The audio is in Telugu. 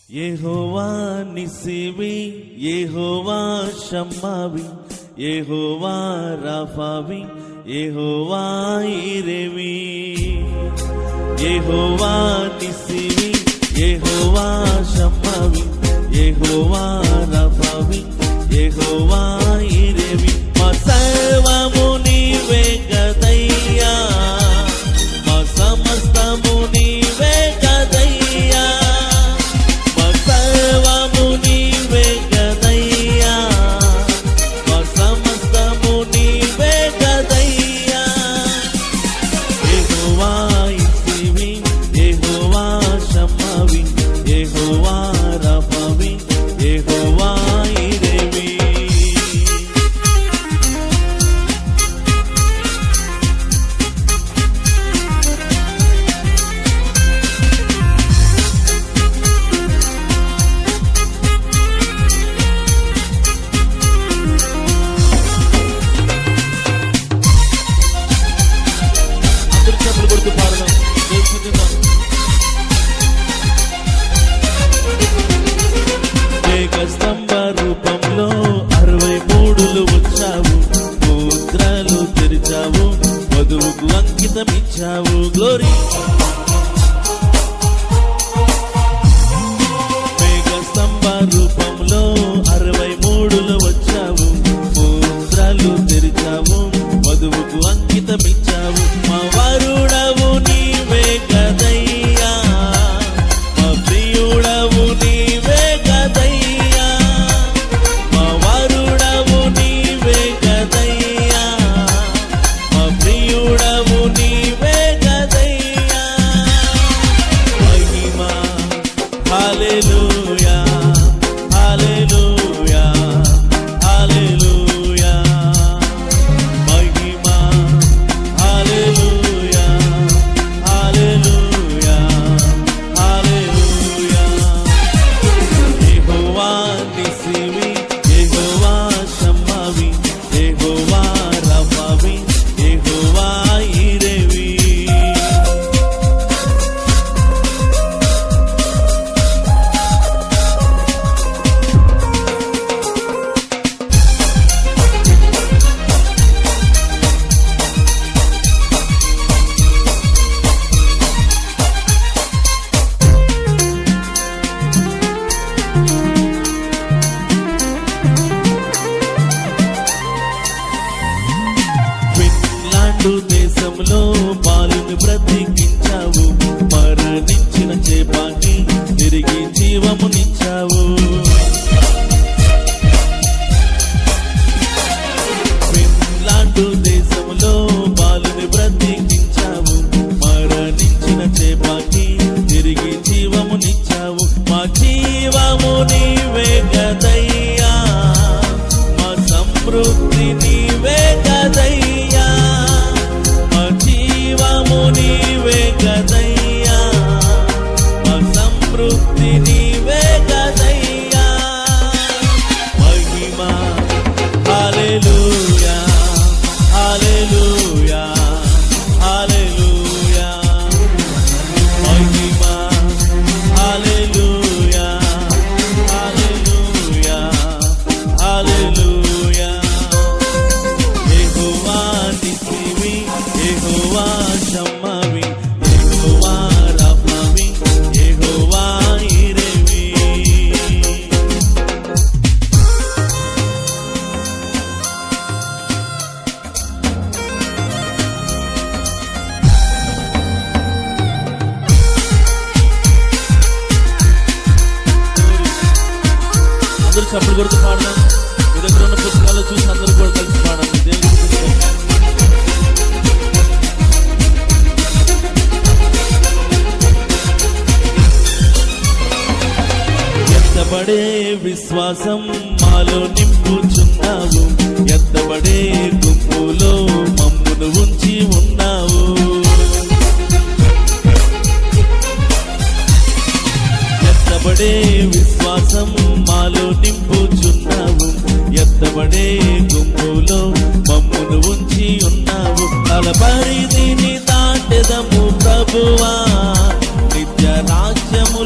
యెహోవా నిస్సీవి, యెహోవా షమ్మావి, యెహోవా రాఫావి, యెహోవా ఈరేవి. యెహోవా నిస్సీవి, యెహోవా షమ్మావి, యెహోవా రాఫావి, యెహోవా ఈరేవి. మా సర్వము నీవే గదయ్యా, మా సమస్తము నీవే గదయ్యా, మా సర్వము నీవే గదయ్యా, మా సమస్తము నీవే గదయ్యా. యెహోవా ఇస్సివి, యెహోవా షమ్మావి, యెహోవా రాఫావి, యెహోవా ఈరేవి. స్తంభ రూపంలో 63 వచ్చావు, ముద్రలు తెరిచావు, వధువుకు అంకితం ఇచ్చావు. గ్లోరీ. మేఘ స్తంభ రూపంలో 63 వచ్చావు, ముద్రలు తెరిచావు, వధువుకు అంకితం ఇచ్చావు. మా వరుడవు నీవే గదయ్యా, మా ప్రియుడవు నీవే గదయ్యా, మా వరుడవు నీవే గదయ్యా, మా ప్రియుడవు నీవే గదయ్యా. మహిమా హల్లెలూయా, హల్లెలూయా, హల్లెలూయా. మహిమా హల్లెలూయా, హల్లెలూయా, హల్లెలూయా. యెహోవా నిస్సీవి, యెహోవా షమ్మావి, యెహోవా రాఫావి, యెహోవా ఈరేవి. ఫిన్లాండు దేశంలో బాలుని బ్రతికించావు, మరణించిన చేపాన్ని తిరిగి జీవమునిచ్చావు. ఫిన్లాండు దేశంలో బాలుని బ్రతికించావు, మరణించిన చేపాన్ని తిరిగి జీవమునిచ్చావు. మా జీవము నీవే గదయ్యా, మా సమృద్ధి నీవే గదయ్యా, మా జీవము నీవే గదయ్యా, మా సమృద్ధి నీవే గదయ్యా. మహిమా హల్లెలూయా, హల్లెలూయా, హల్లెలూయా. మహిమా హల్లెలూయా, హల్లెలూయా, హల్లెలూయా. యెహోవా నిస్సీవి, యెహోవా షమ్మావి, యెహోవా రాఫావి, యెహోవా ఈరేవి. అందరూ చప్పులు కొడుతూ పాడదాం. మీ దగ్గర ఉన్న పుస్తకాలు చూసి అందరూ కూడా కలిసి పాడండి. దేవుని స్తుతిద్దాం. ఎత్తబడే విశ్వాసం మాలో నింపుచున్నావు, ఎత్తబడే గుంపులో మమ్మును ఉంచి ఉన్నావు. ఎత్తబడే విశ్వాసం మాలో నింపుచున్నావు, ఎత్తబడే గుంపులో మమ్మును ఉంచి ఉన్నావు. తల పరిధిని దాటెదము ప్రభువా, నిత్య రాజ్యము